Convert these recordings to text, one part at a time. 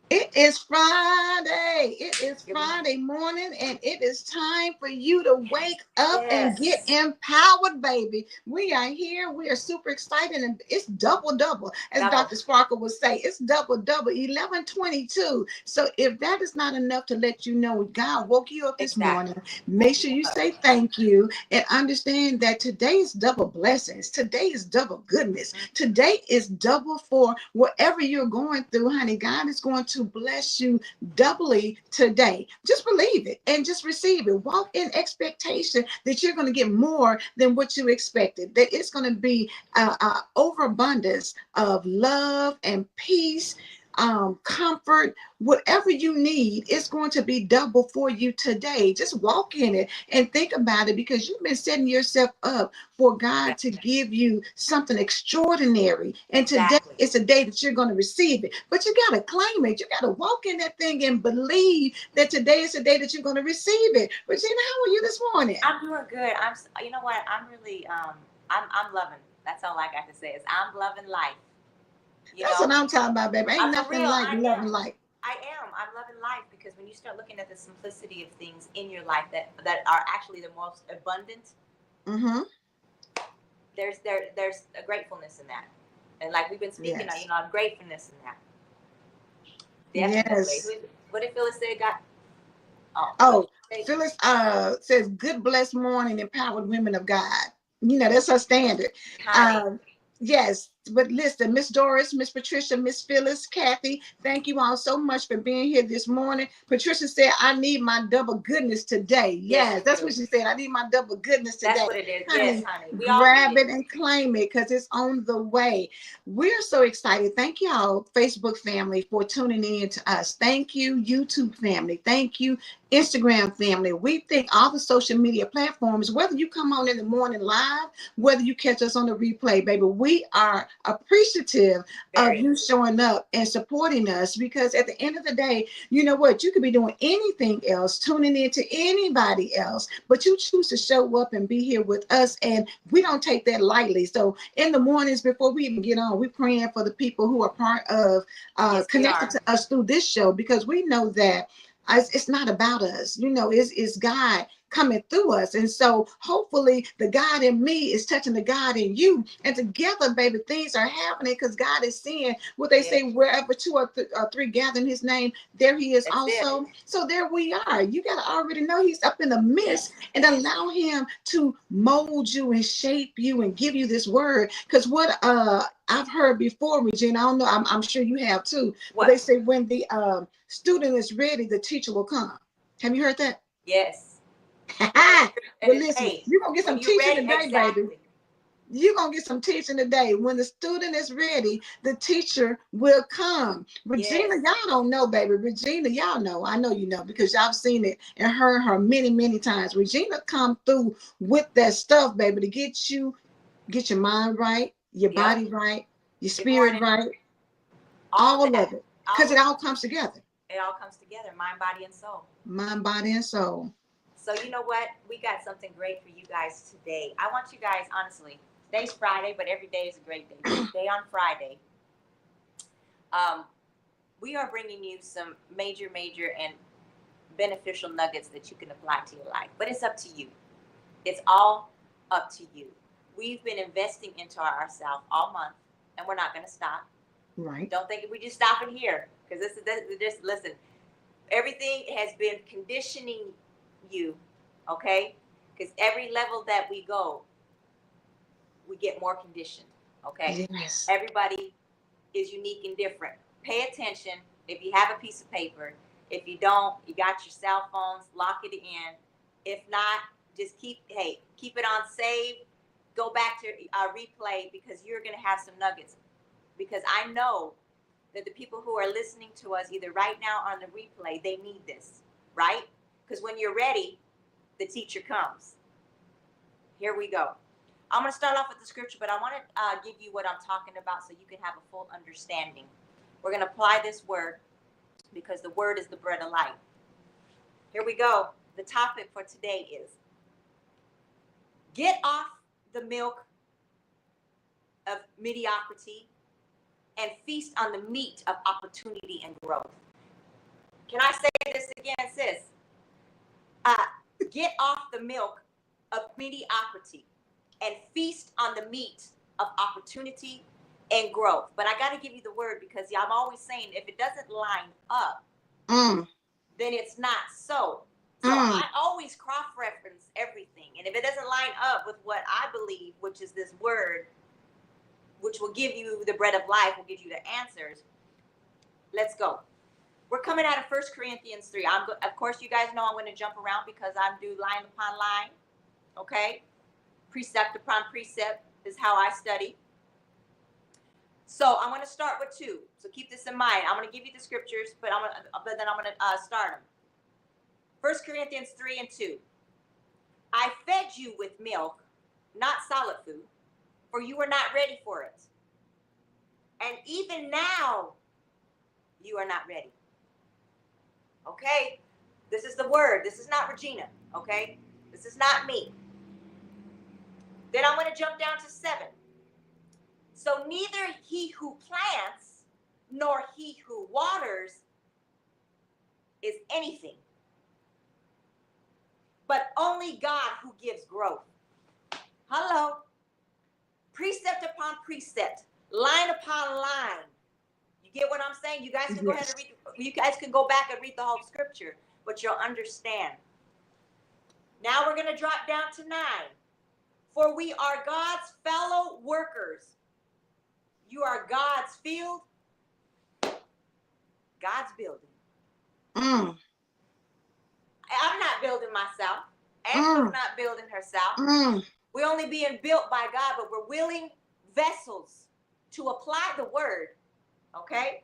It is Friday. It is Friday morning, and it is time for you to wake up and get empowered, baby. We are here. We are super excited, and it's double, as Dr. Sparkle would say. It's double, 11:22. So if that is not enough to let you know God woke you up this morning, make sure you say thank you and understand that today is double blessings. Today is double goodness. Today is double for whatever you're going through, honey. God is going to bless you doubly today. Just believe it and just receive it. Walk in expectation that you're going to get more than what you expected, that it's going to be overabundance of love and peace, comfort, whatever you need, it's going to be double for you today. Just walk in it and think about it, because you've been setting yourself up for God to give you something extraordinary. And today it's a day that you're going to receive it, but you got to claim it. You got to walk in that thing and believe that today is the day that you're going to receive it. Regina, how are you this morning? I'm doing good. You know what? I'm really, I'm loving. That's all I got to say is I'm loving life. That's what I'm talking about, baby. Ain't nothing like loving life. I'm loving life, because when you start looking at the simplicity of things in your life that are actually the most abundant, there's a gratefulness in that, and like we've been speaking, on gratefulness in that. Definitely. Yes. What did Phyllis say? Phyllis says, "Good blessed morning, empowered women of God." That's her standard. Yes, but listen, Miss Doris, Miss Patricia, Miss Phyllis, Kathy, thank you all so much for being here this morning. Patricia said, "I need my double goodness today." Yes, that's what she said. I need my double goodness today. That's what it is. Yes, honey. Grab it and claim it, because it's on the way. We're so excited. Thank y'all, Facebook family, for tuning in to us. Thank you, YouTube family. Thank you, Instagram family. We thank all the social media platforms, whether you come on in the morning live, whether you catch us on the replay, baby. We are appreciative of you showing up and supporting us, because at the end of the day, you know what? You could be doing anything else, tuning in to anybody else, but you choose to show up and be here with us, and we don't take that lightly. So in the mornings, before we even get on, we're praying for the people who are part of connected to us through this show, because we know that it's not about us, it's God coming through us. And so hopefully the God in me is touching the God in you, and together, baby, things are happening, because God is seeing what they say, wherever two or three gather in his name, there he is also. So there we are. You got to already know he's up in the midst, and allow him to mold you and shape you and give you this word. Because what I've heard before, Regina, I don't know, I'm sure you have too, but they say when the student is ready, the teacher will come. Have you heard that? Yes. Well, listen, you're going to get some teaching today, baby. You're going to get some teaching today. When the student is ready, the teacher will come. Regina, y'all don't know, baby. Regina, y'all know. I know you know, because y'all seen it and heard her many, many times. Regina come through with that stuff, baby, to get your mind right, your body right, your spirit right, all of it, because it all comes together. It all comes together, mind, body, and soul. Mind, body, and soul. So you know what? We got something great for you guys today. I want you guys, honestly, Today's Friday, but every day is a great day. Today on Friday, we are bringing you some major and beneficial nuggets that you can apply to your life. But it's up to you. It's all up to you. We've been investing into ourselves all month, and we're not going to stop. Right. Don't think we just stop it here, because this is just listen. Everything has been conditioning you, okay? Because every level that we go, we get more conditioned, okay? Yes. Everybody is unique and different. Pay attention. If you have a piece of paper, if you don't, you got your cell phones, lock it in. If not, just keep it on save. Go back to replay, because you're going to have some nuggets. Because I know that the people who are listening to us either right now or on the replay, they need this, right? Because when you're ready, the teacher comes. Here we go. I'm going to start off with the scripture, but I want to give you what I'm talking about so you can have a full understanding. We're going to apply this word because the word is the bread of life. Here we go. The topic for today is get off the milk of mediocrity and feast on the meat of opportunity and growth. Can I say this again, sis? Get off the milk of mediocrity and feast on the meat of opportunity and growth. But I got to give you the word, because I'm always saying if it doesn't line up, then it's not so. So I always cross-reference everything. And if it doesn't line up with what I believe, which is this word, which will give you the bread of life, will give you the answers. Let's go. We're coming out of 1 Corinthians 3. Of course, you guys know I'm going to jump around because I'm due line upon line. Okay? Precept upon precept is how I study. So I'm going to start with 2. So keep this in mind. I'm going to give you the scriptures, but then I'm going to start them. 1 Corinthians 3 and 2. I fed you with milk, not solid food, for you were not ready for it. And even now, you are not ready. Okay? This is the word. This is not Regina. Okay? This is not me. Then I'm going to jump down to 7. So neither he who plants nor he who waters is anything, but only God who gives growth. Hello. Precept upon precept, line upon line. You get what I'm saying? You guys can go ahead and read. You guys can go back and read the whole scripture, but you'll understand. Now we're going to drop down to 9. For we are God's fellow workers. You are God's field, God's building. I'm not building myself. Angela's not building herself. We're only being built by God, but we're willing vessels to apply the word. Okay?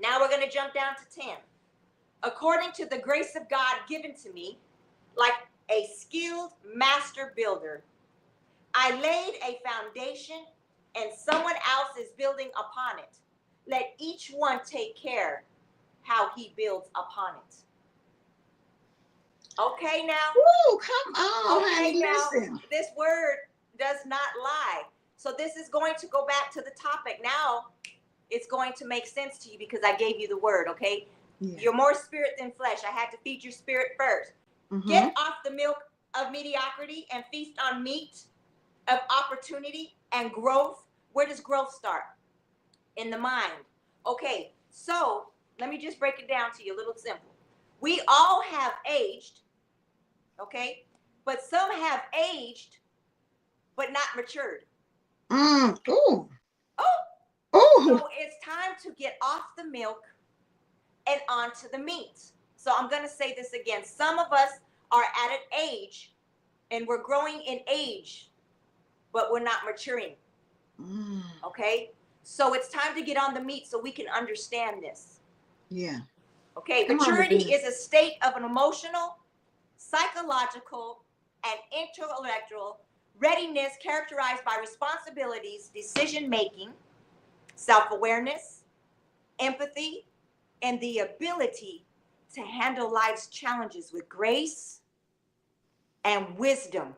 Now we're going to jump down to 10. According to the grace of God given to me, like a skilled master builder, I laid a foundation and someone else is building upon it. Let each one take care how he builds upon it. Okay, now. Ooh, come on, okay, honey, now, listen. This word does not lie. So this is going to go back to the topic. Now it's going to make sense to you because I gave you the word, okay? Yeah. You're more spirit than flesh. I had to feed your spirit first. Get off the milk of mediocrity and feast on meat of opportunity and growth. Where does growth start? In the mind. Okay, so let me just break it down to you a little simple. We all have aged, okay? But some have aged, but not matured. Ooh. Oh. Ooh. So it's time to get off the milk and onto the meat. So I'm going to say this again. Some of us are at an age and we're growing in age, but we're not maturing. Okay? So it's time to get on the meat so we can understand this. Yeah. Okay, maturity is a state of an emotional, psychological, and intellectual readiness characterized by responsibilities, decision-making, self-awareness, empathy, and the ability to handle life's challenges with grace and wisdom.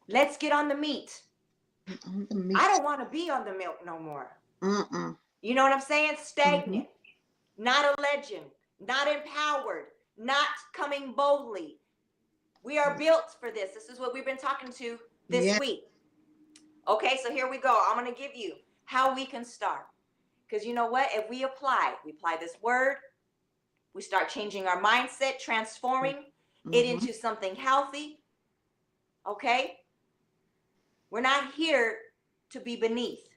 Let's get on the meat. On the meat. I don't want to be on the milk no more. Mm-mm. You know what I'm saying? Stagnant, Mm-hmm. not a legend, not empowered, not coming boldly. We are built for this. This is what we've been talking to this Yeah. week. Okay, so here we go. I'm going to give you how we can start. Because you know what? If we apply this word, we start changing our mindset, transforming it Mm-hmm. into something healthy. Okay? We're not here to be beneath.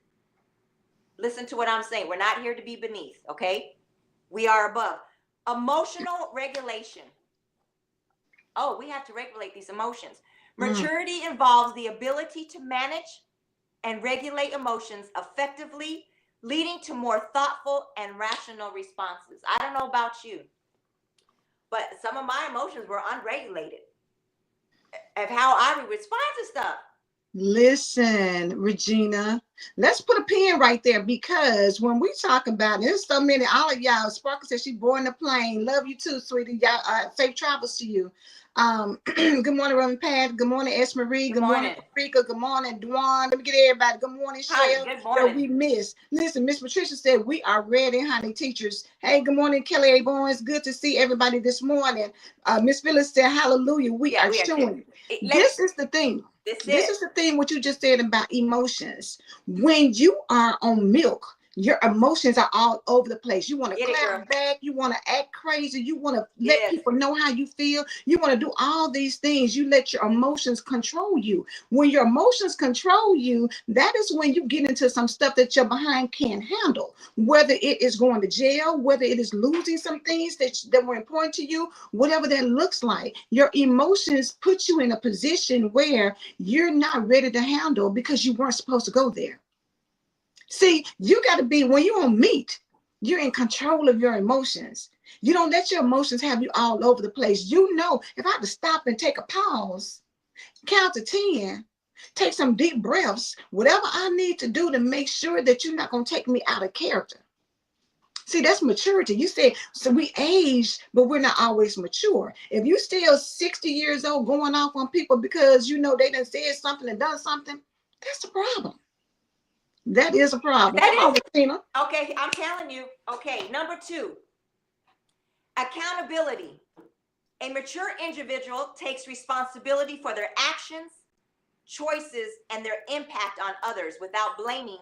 Listen to what I'm saying. We're not here to be beneath, okay? We are above. Emotional regulation. Oh, we have to regulate these emotions. Maturity involves the ability to manage and regulate emotions effectively, leading to more thoughtful and rational responses. I don't know about you, but some of my emotions were unregulated of how I would respond to stuff. Listen, Regina, let's put a pin right there, because when we talk about, there's so many, all of y'all, Sparkle said she born the plane. Love you too, sweetie. Y'all, safe travels to you. Good morning, Reverend Pat. Good morning, S. Marie. Good Good morning, morning. Rika. Good morning, Dwan. Let me get everybody. Good morning, Honey, Shell. good That morning. we missed. Listen, Miss Patricia said we are ready, honey, teachers. Hey, good morning, Kelly A. Bowens. Good to see everybody this morning. Miss Phyllis said, hallelujah. We Yeah, are we are. showing. Let's, This is the thing. this This it. is the thing, what you just said about emotions. When you are on milk, your emotions are all over the place. You want to Get it, girl. clap back. You want to act crazy. You want to let Yes. people know how you feel. You want to do all these things. You let your emotions control you. When your emotions control you, that is when you get into some stuff that your behind can't handle. Whether it is going to jail, whether it is losing some things that were important to you, whatever that looks like, your emotions put you in a position where you're not ready to handle because you weren't supposed to go there. See, you got to be, when you're on meat, you're in control of your emotions. You don't let your emotions have you all over the place. You know, if I have to stop and take a pause, count to 10, take some deep breaths, whatever I need to do to make sure that you're not going to take me out of character. See, that's maturity. You said, so we age, but we're not always mature. If you still 60 years old going off on people because you know they done said something and done something, that's a problem. That is a problem. Come on, Regina. Okay, I'm telling you. Okay, number 2, accountability. A mature individual takes responsibility for their actions, choices, and their impact on others without blaming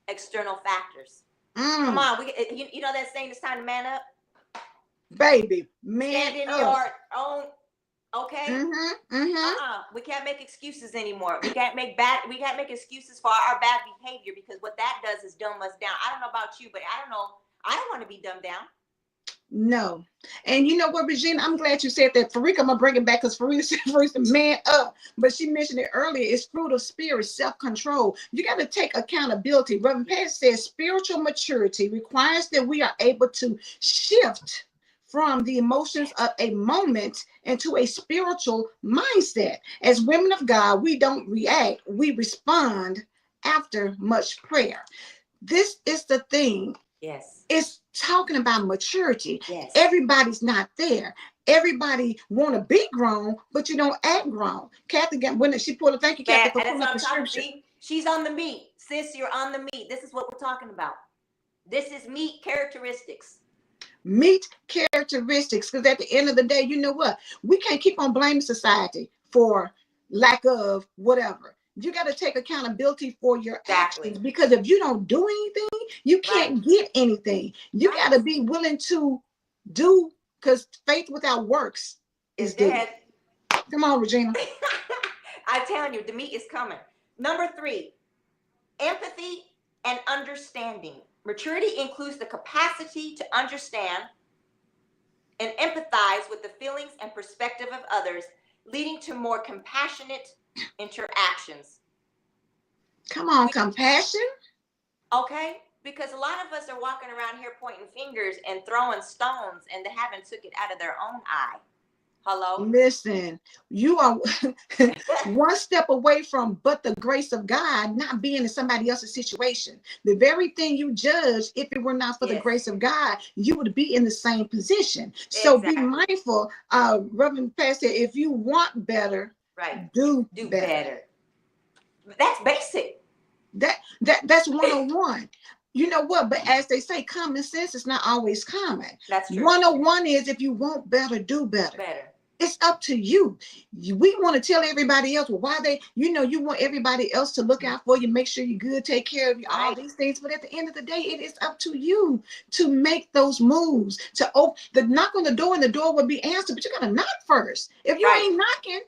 external factors. Come on, you know that saying, it's time to man up? Baby, man Stand in up. your own, okay? We can't make excuses anymore. We can't make excuses for our bad behavior, because what that does is dumb us down. I don't know about you, but I don't want to be dumbed down. No. And you know what, Regina, I'm glad you said that. Farika, I'm going to bring it back, because Farika said first, man up. But she mentioned it earlier. It's fruit of spirit, self-control. You got to take accountability. Reverend Pat says spiritual maturity requires that we are able to shift from the emotions of a moment into a spiritual mindset. As women of God, we don't react, we respond after much prayer. This is the thing. Yes. It's talking about maturity. Yes. Everybody's not there. Everybody want to be grown, but you don't act grown. Kathy, when she pulled a, thank you, Kathy, for pulling up the scripture. See, she's on the meat. Sis, you're on the meat. This is what we're talking about. This is meat characteristics. Meet characteristics, because at the end of the day, you know what? We can't keep on blaming society for lack of whatever. You got to take accountability for your actions, because if you don't do anything, you can't get anything. You got to be willing to do, because faith without works is dead. Come on, Regina. I'm telling you, the meat is coming. Number 3, empathy and understanding. Maturity includes the capacity to understand and empathize with the feelings and perspective of others, leading to more compassionate interactions. Come on, compassion. Okay? Because a lot of us are walking around here pointing fingers and throwing stones, and they haven't took it out of their own eye. Hello? Listen, you are one step away from, but the grace of God, not being in somebody else's situation. The very thing you judge, if it were not for the grace of God, you would be in the same position. So be mindful. Reverend Pastor, if you want better, Right. Do Do better. better. That's basic. That's 101. You know what? But as they say, common sense is not always common. That's true. 101 is if you want better, do better. Better. It's up to you. We want to tell everybody else, well, why they, you want everybody else to look out for you, make sure you're good, take care of you, all these things. But at the end of the day, it is up to you to make those moves, to open the knock on the door, and the door will be answered. But you got to knock first. If you ain't knocking,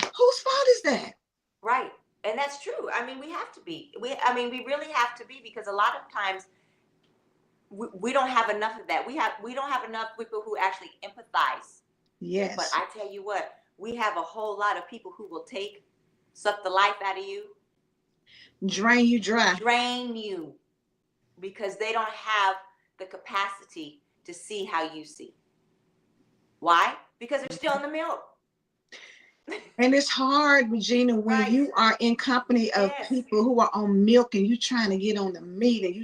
whose fault is that? Right. And that's true. I mean, we have to be. We really have to be, because a lot of times we don't have enough of that. We don't have enough people who actually empathize. Yes. But I tell you what, we have a whole lot of people who will suck the life out of you. Drain you dry. Drain you. Because they don't have the capacity to see how you see. Why? Because they're still in the milk. And it's hard, Regina, when you are in company of people who are on milk and you're trying to get on the meat, and you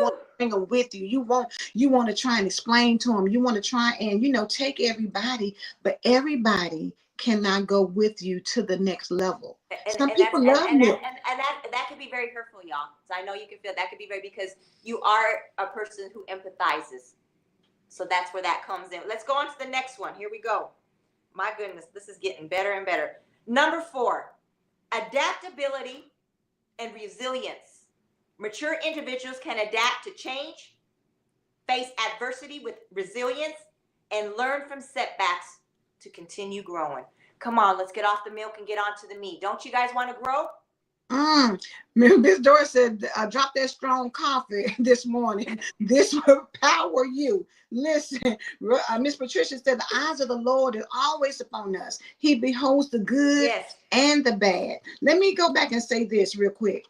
want to bring them with you. You want to try and explain to them. You want to try and, take everybody, but everybody cannot go with you to the next level. Some people love milk. And that could be very hurtful, y'all. So I know you can feel that could be because you are a person who empathizes. So that's where that comes in. Let's go on to the next one. Here we go. My goodness, this is getting better and better. Number 4, adaptability and resilience. Mature individuals can adapt to change, face adversity with resilience, and learn from setbacks to continue growing. Come on, let's get off the milk and get on to the meat. Don't you guys want to grow? Miss Doris said, I dropped that strong coffee this morning. This will power you. Listen, Miss Patricia said, the eyes of the Lord is always upon us. He beholds the good and the bad. Let me go back and say this real quick.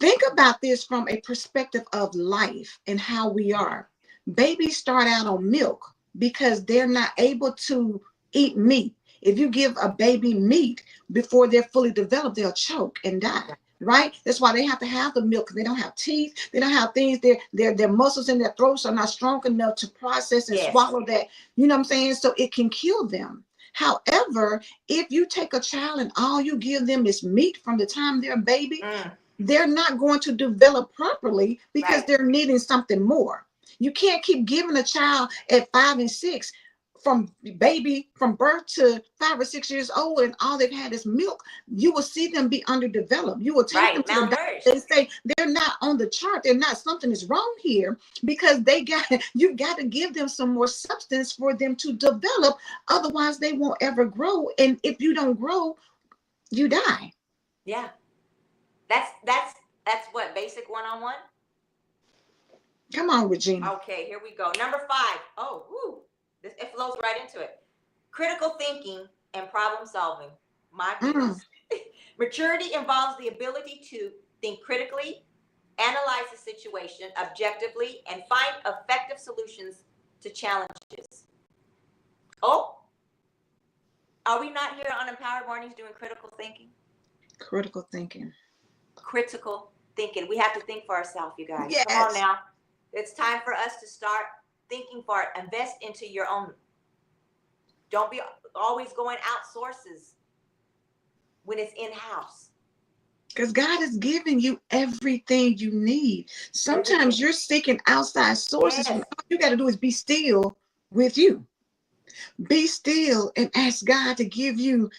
Think about this from a perspective of life and how we are. Babies start out on milk because they're not able to eat meat. If you give a baby meat before they're fully developed, they'll choke and die. Right? That's why they have to have the milk, because they don't have teeth. They don't have things. Their muscles in their throats are not strong enough to process and swallow that. You know what I'm saying? So it can kill them. However, if you take a child and all you give them is meat from the time they're a baby, they're not going to develop properly because they're needing something more. You can't keep giving a child at 5 and 6 from birth to 5 or 6 years old, and all they've had is milk. You will see them be underdeveloped. You will take them to the doctor. They say they're not on the chart. They're not, something is wrong here, because you've got to give them some more substance for them to develop. Otherwise, they won't ever grow. And if you don't grow, you die. Yeah. That's what, basic one-on-one? Come on, Regina. Okay, here we go. Number 5. Oh, woo. It flows right into it. Critical thinking and problem solving. My goodness. Maturity involves the ability to think critically, analyze the situation objectively, and find effective solutions to challenges. Oh, are we not here on Empowered Mornings doing critical thinking? Critical thinking. Critical thinking. We have to think for ourselves, you guys. Yes. Come on now. It's time for us to start thinking for it. Invest into your own. Don't be always going out sources when it's in-house. Because God is giving you everything you need. Sometimes you're seeking outside sources. All you got to do is be still with you. Be still and ask God to give you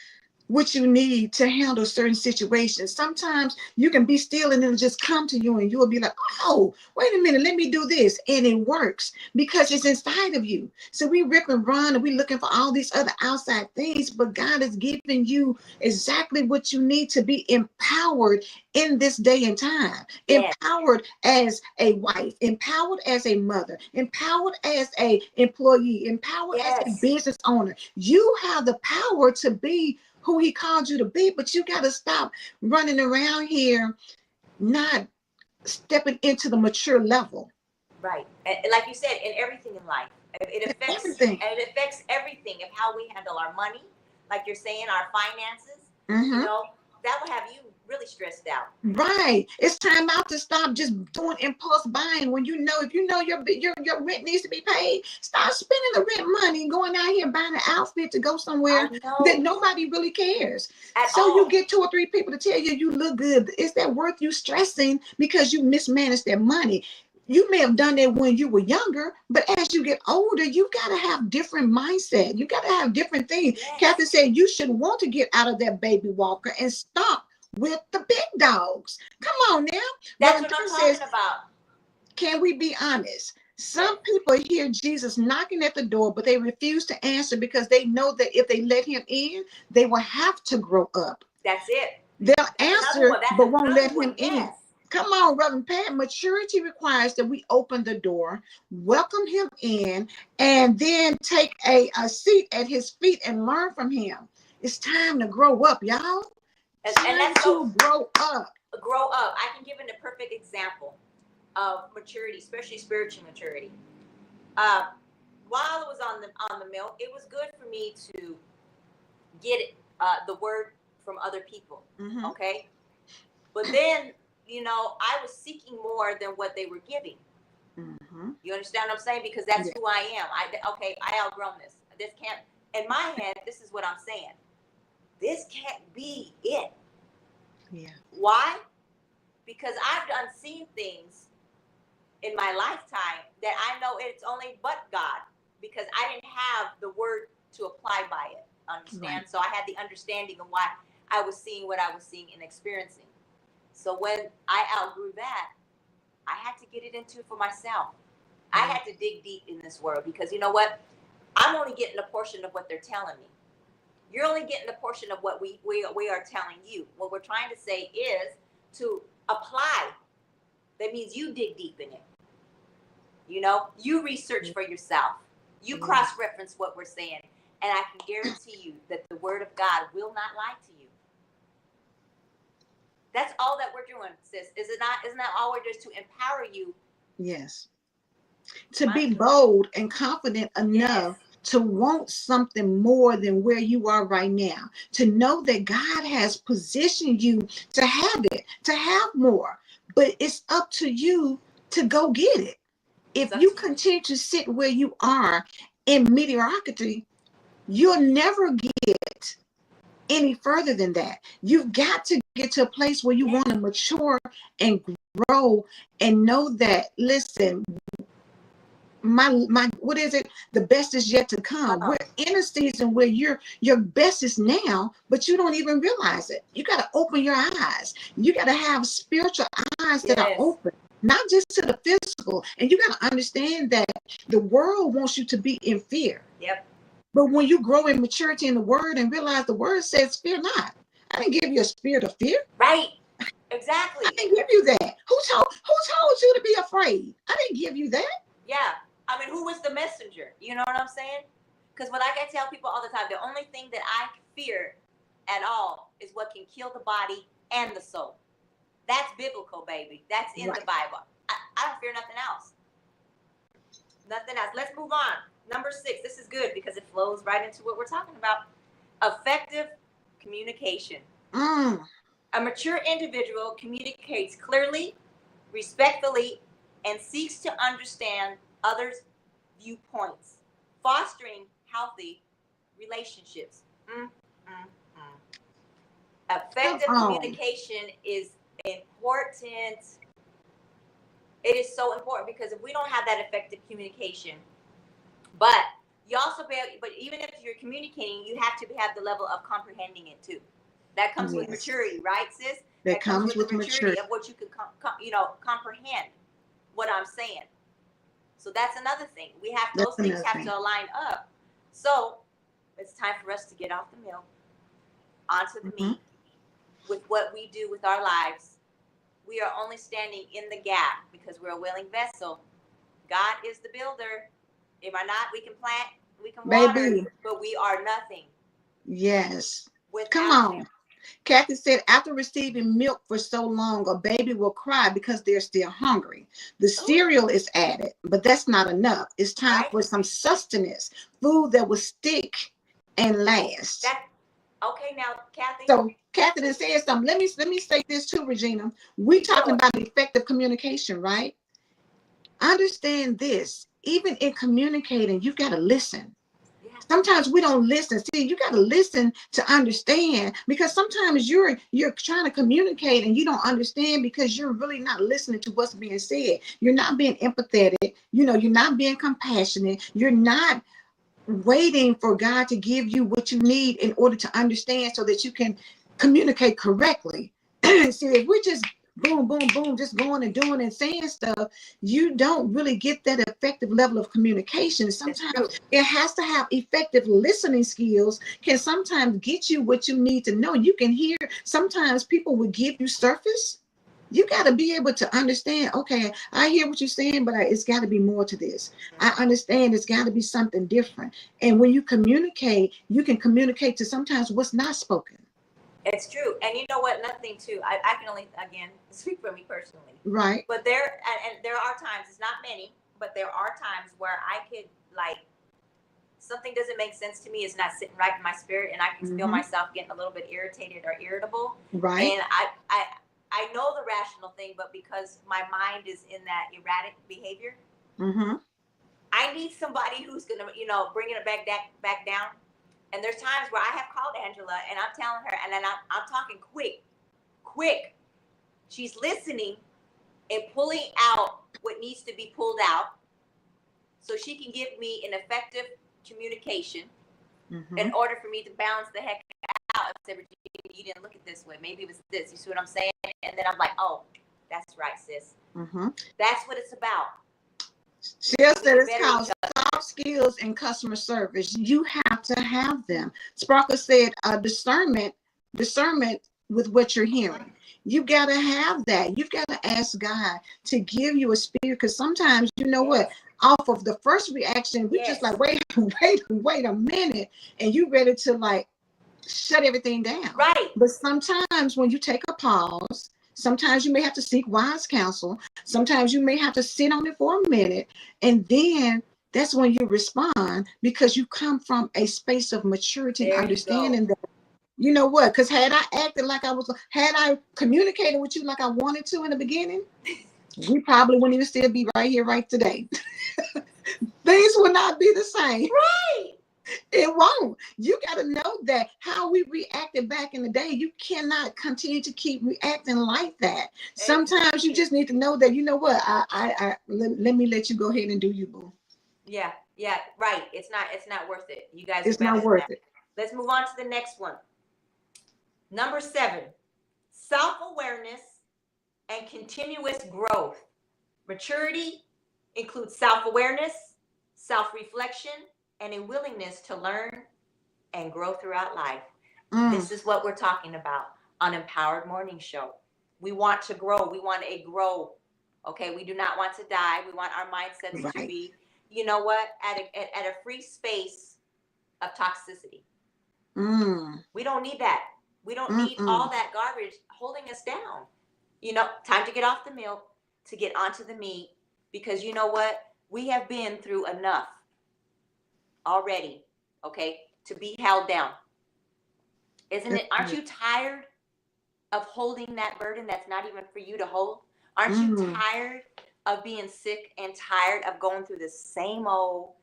what you need to handle certain situations. Sometimes you can be still and it'll just come to you, and you'll be like, oh, wait a minute, let me do this. And it works because it's inside of you. So we rip and run and we looking for all these other outside things, but God is giving you exactly what you need to be empowered in this day and time. Empowered as a wife, empowered as a mother, empowered as a employee, empowered as a business owner. You have the power to be who he called you to be, but you got to stop running around here not stepping into the mature level. Right. And like you said, in everything in life, it affects everything. And it affects everything of how we handle our money, like you're saying, our finances. Mm-hmm. You know, that will have you really stressed out. Right. It's time out to stop just doing impulse buying when you know, if you know your rent needs to be paid, stop spending the rent money and going out here buying an outfit to go somewhere I know. that nobody really cares. At So all. you get 2 or 3 people to tell you you look good. Is that worth you stressing because you mismanaged their money? You may have done that when you were younger, but as you get older, you got to have different mindset. You got to have different things. Yes. Kathy said you should want to get out of that baby walker and stop with the big dogs. Come on now. That's what I'm talking about. Can we be honest? Some people hear Jesus knocking at the door, but they refuse to answer because they know that if they let him in, they will have to grow up. That's it. They'll That's answer, but won't let him in. Yes. Come on, Reverend Pat. Maturity requires that we open the door, welcome him in, and then take a seat at his feet and learn from him. It's time to grow up, y'all. And that's to grow up. Grow up. I can give it a perfect example of maturity, especially spiritual maturity. While I was on the milk, it was good for me to get the word from other people. Mm-hmm. Okay, but then I was seeking more than what they were giving. Mm-hmm. You understand what I'm saying? Because that's who I am. I outgrown this. This can't. In my head, this is what I'm saying. This can't be it. Yeah. Why? Because I've seen things in my lifetime that I know it's only but God, because I didn't have the word to apply by it. Understand? Right. So I had the understanding of why I was seeing what I was seeing and experiencing. So when I outgrew that, I had to get it into for myself. I had to dig deep in this world, because you know what? I'm only getting a portion of what they're telling me. You're only getting a portion of what we are telling you. What we're trying to say is to apply. That means you dig deep in it. You research for yourself. You cross-reference what we're saying. And I can guarantee you that the word of God will not lie to you. That's all that we're doing, sis. Is it not? Isn't that all we're doing, to empower you? Yes. To be bold and confident enough to want something more than where you are right now. To know that God has positioned you to have it, to have more. But it's up to you to go get it. If you continue to sit where you are in mediocrity, you'll never get any further than that. You've got to get to a place where you want to mature and grow and know that, listen, my what is it? The best is yet to come. We're in a season where your best is now, but you don't even realize it. You got to open your eyes. You got to have spiritual eyes that are open, not just to the physical. And you got to understand that the world wants you to be in fear. Yep. But when you grow in maturity in the word and realize the word says, fear not. I didn't give you a spirit of fear. Right. Exactly. I didn't give you that. Who told you to be afraid? I didn't give you that. Yeah. I mean, who was the messenger? You know what I'm saying? Because like I tell people all the time, the only thing that I fear at all is what can kill the body and the soul. That's biblical, baby. That's in the Bible. I don't fear nothing else. Nothing else. Let's move on. Number 6. This is good because it flows right into what we're talking about. Effective communication. A mature individual communicates clearly, respectfully, and seeks to understand others' viewpoints, fostering healthy relationships. Effective communication is important. It is so important, because if we don't have that effective communication, but even if you're communicating, you have to have the level of comprehending it too. That comes with maturity, right, sis? That comes with the maturity of what you can comprehend what I'm saying. So that's another thing. Those things have to align up. So it's time for us to get off the milk, onto the meat, with what we do with our lives. We are only standing in the gap because we're a willing vessel. God is the builder. Am I not? We can plant, we can water, but we are nothing. Yes. Come on. Him. Kathy said, after receiving milk for so long, a baby will cry because they're still hungry. The cereal is added, but that's not enough. It's time for some sustenance, food that will stick and last. Okay, now, Kathy. So Kathy done said something. Let me say this too, Regina. We talking about effective communication, right? Understand this. Even in communicating, you got to listen. Yeah. Sometimes we don't listen. See, you got to listen to understand, because sometimes you're trying to communicate and you don't understand because you're really not listening to what's being said. You're not being empathetic. You're not being compassionate. You're not waiting for God to give you what you need in order to understand so that you can communicate correctly. See, if we're just boom, boom, boom, just going and doing and saying stuff, you don't really get that effective level of communication. Sometimes it has to have effective listening skills, can sometimes get you what you need to know. You can hear, sometimes people will give you surface. You got to be able to understand, okay, I hear what you're saying, but it's got to be more to this. I understand it's got to be something different. And when you communicate, you can communicate to sometimes what's not spoken. It's true. And you know what? Nothing too. I can only, again, speak for me personally. Right. But there are times, it's not many, but there are times where I could, like, something doesn't make sense to me. It's not sitting right in my spirit, and I can feel myself getting a little bit irritated or irritable. Right. And I know the rational thing, but because my mind is in that erratic behavior, I need somebody who's gonna, bring it back down. And there's times where I have called Angela and I'm telling her, and then I'm talking quick. She's listening and pulling out what needs to be pulled out so she can give me an effective communication in order for me to balance the heck out and say, Regina, you didn't look at this way. Maybe it was this. You see what I'm saying? And then I'm like, oh, that's right, sis. That's what it's about. She said it's called soft skills and customer service. You have to have them. Sparkle said discernment with what you're hearing. You got to have that. You've got to ask God to give you a spirit, because sometimes, you know what, off of the first reaction, we just like, wait a minute, and you ready to like shut everything down. Right. But sometimes when you take a pause, sometimes you may have to seek wise counsel. Sometimes you may have to sit on it for a minute, and then that's when you respond, because you come from a space of maturity and understanding that, you know what, because had I communicated with you like I wanted to in the beginning, we probably wouldn't even still be right here right today. Things will not be the same. Right. It won't. You got to know that how we reacted back in the day, you cannot continue to keep reacting like that. Sometimes you just need to know that, you know what, let me let you go ahead and do you, boo. Yeah, right. It's not worth it. You guys, it's not worth it. Let's move on to the next one. Number 7, self-awareness and continuous growth. Maturity includes self-awareness, self-reflection, and a willingness to learn and grow throughout life. This is what we're talking about on Empowered Morning Show. We want to grow. We want to grow. Okay, we do not want to die. We want our mindsets to be, you know what, at a free space of toxicity. We don't need that. We don't need all that garbage holding us down. Time to get off the milk, to get onto the meat, because you know what? We have been through enough already, okay, to be held down. Isn't it? Aren't you tired of holding that burden that's not even for you to hold? Aren't you tired of being sick and tired of going through the same old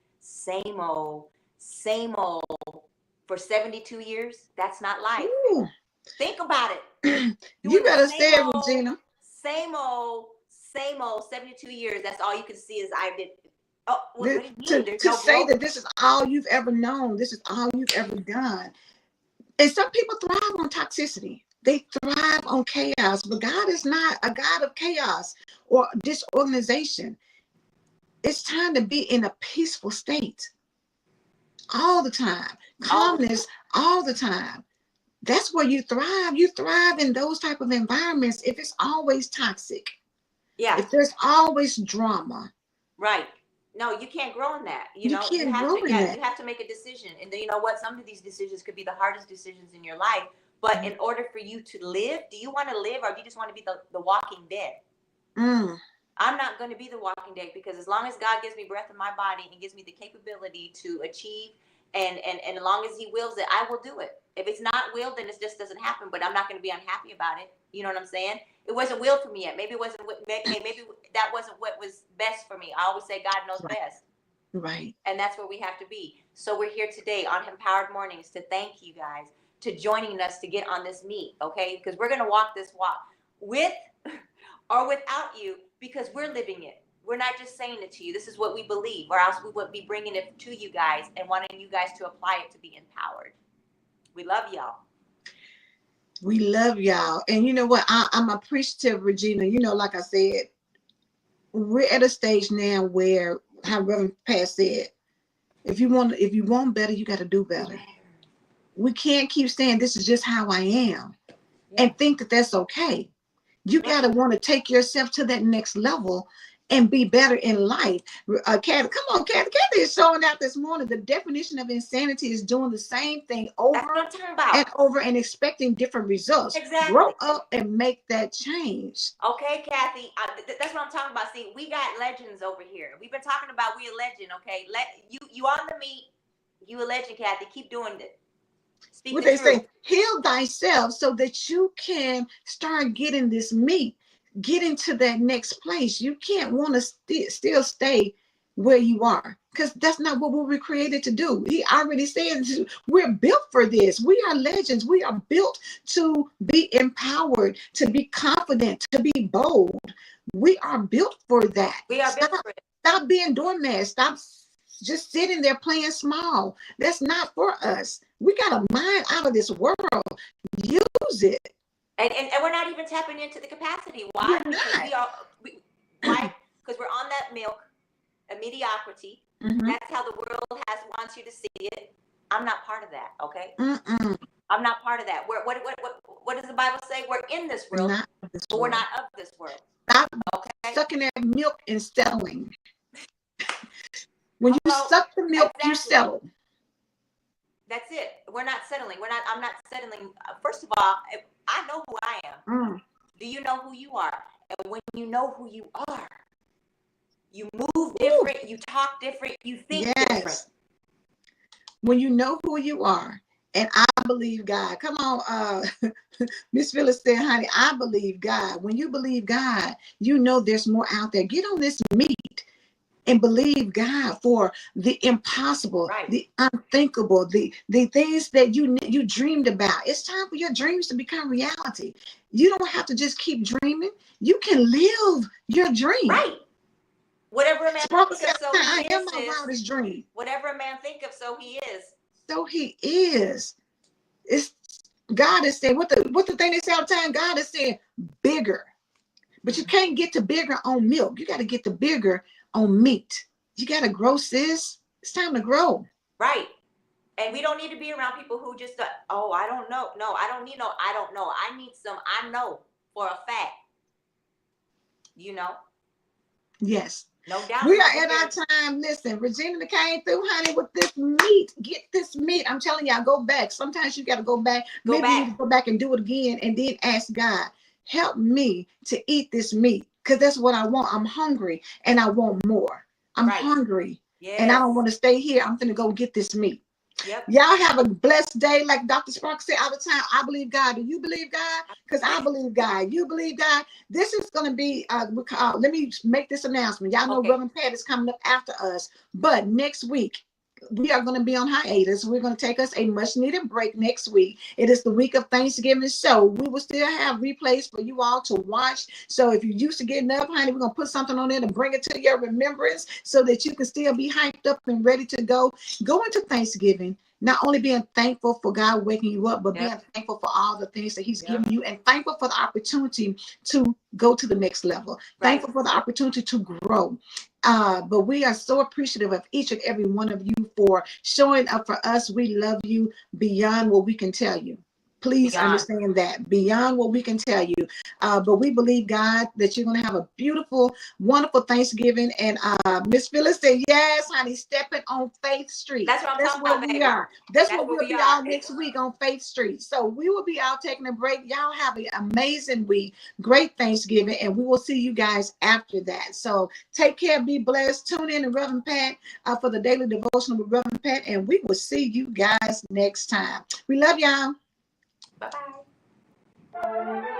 for 72 years? That's not life. Ooh. Think about it. You better say it, Regina. Same old 72 years. That's all you can see is I did. Oh, what do you mean? To say that this is all you've ever known, this is all you've ever done. And some people thrive on toxicity. They thrive on chaos, but God is not a God of chaos or disorganization. It's time to be in a peaceful state all the time. Calmness all the time. That's where you thrive. You thrive in those type of environments if it's always toxic. Yeah. If there's always drama. Right. No, you can't grow in that. You have to make a decision. And you know what? Some of these decisions could be the hardest decisions in your life. But in order for you to live, do you want to live, or do you just want to be the walking dead? I'm not going to be the walking dead, because as long as God gives me breath in my body and gives me the capability to achieve, and as long as he wills it, I will do it. If it's not willed, then it just doesn't happen. But I'm not going to be unhappy about it. You know what I'm saying? It wasn't willed for me yet. Maybe it wasn't. Maybe that wasn't what was best for me. I always say God knows best. Right. And that's where we have to be. So we're here today on Empowered Mornings to thank you guys to joining us to get on this meet, okay? Because we're going to walk this walk with or without you, because we're living it. We're not just saying it to you. This is what we believe, or else we would be bringing it to you guys and wanting you guys to apply it to be empowered. We love y'all. We love y'all. And you know what? I'm appreciative, Regina. You know, like I said, we're at a stage now where, how Reverend Pat said, if you want better, you got to do better. We can't keep saying this is just how I am and think that that's okay. You got to want to take yourself to that next level and be better in life. Kathy, come on, Kathy. Kathy is showing out this morning. The definition of insanity is doing the same thing over and over and expecting different results. Exactly. Grow up and make that change. Okay, Kathy. That's what I'm talking about. See, we got legends over here. We've been talking about we a legend. Okay, you on the meet. You a legend, Kathy. Keep doing it. Speak what the they truth. say, heal thyself so that you can start getting this meat, get into that next place. You can't want to still stay where you are, because that's not what we were created to do. He already said we're built for this. We are legends. We are built to be empowered, to be confident, to be bold. We are built for that. We are built for it. Stop being doormats. Stop just sitting there playing small. That's not for us. We got a mind out of this world. Use it. And we're not even tapping into the capacity. Why? Why? Because we're on that milk of mediocrity. Mm-hmm. That's how the world wants you to see it. I'm not part of that. Okay. Mm-mm. I'm not part of that. What does the Bible say? We're in this world, but we're not of this world. Stop sucking that milk and settling. When you suck the milk, you settle. That's it. We're not settling. I'm not settling. First of all, I know who I am. Do you know who you are? And when you know who you are, you move different, you talk different, you think different. When you know who you are, and I believe God. Come on, Miss Phyllis said, honey, I believe God. When you believe God, you know there's more out there. Get on this meet and believe God for the impossible, the unthinkable, the things that you dreamed about. It's time for your dreams to become reality. You don't have to just keep dreaming. You can live your dream. Right. Whatever a man thinks of, so he is. I am my wildest dream. Whatever a man think of, so he is. So he is. It's God is saying, what the thing they say all the time, God is saying bigger. But you can't get to bigger on milk. You got to get to bigger on meat. You got to grow, sis. It's time to grow. Right. And we don't need to be around people who just, I don't know. No, I don't need I don't know. I need some, I know for a fact. You know? Yes. No doubt. We are at our time. Listen, Regina came through, honey, with this meat. Get this meat. I'm telling y'all, go back. Sometimes you got to go back. Maybe you need to go back and do it again and then ask God, help me to eat this meat, because that's what I want. I'm hungry and I want more. I'm hungry and I don't want to stay here. I'm going to go get this meat. Yep. Y'all have a blessed day. Like Dr. Sparks said all the time, I believe God. Do you believe God? Because I believe God. You believe God. This is going to be, let me make this announcement. Y'all know Reverend Pat is coming up after us. But next week, we are going to be on hiatus. We're going to take us a much needed break next week. It is the week of Thanksgiving. So we will still have replays for you all to watch. So if you're used to getting up, honey, we're going to put something on there to bring it to your remembrance so that you can still be hyped up and ready to go into Thanksgiving. Not only being thankful for God waking you up, but being thankful for all the things that he's given you, and thankful for the opportunity to go to the next level. Thankful for the opportunity to grow. But we are so appreciative of each and every one of you for showing up for us. We love you beyond what we can tell you. Please Beyond. understand that, beyond what we can tell you. But we believe, God, that you're going to have a beautiful, wonderful Thanksgiving. And Miss Phyllis said, yes, honey, stepping on Faith Street. That's what I'm talking where about, we baby. are. That's That's where where we'll we be are. all next week on Faith Street. So we will be out taking a break. Y'all have an amazing week. Great Thanksgiving. And we will see you guys after that. So take care. Be blessed. Tune in to Reverend Pat for the daily devotional with Reverend Pat. And we will see you guys next time. We love y'all. Bye-bye.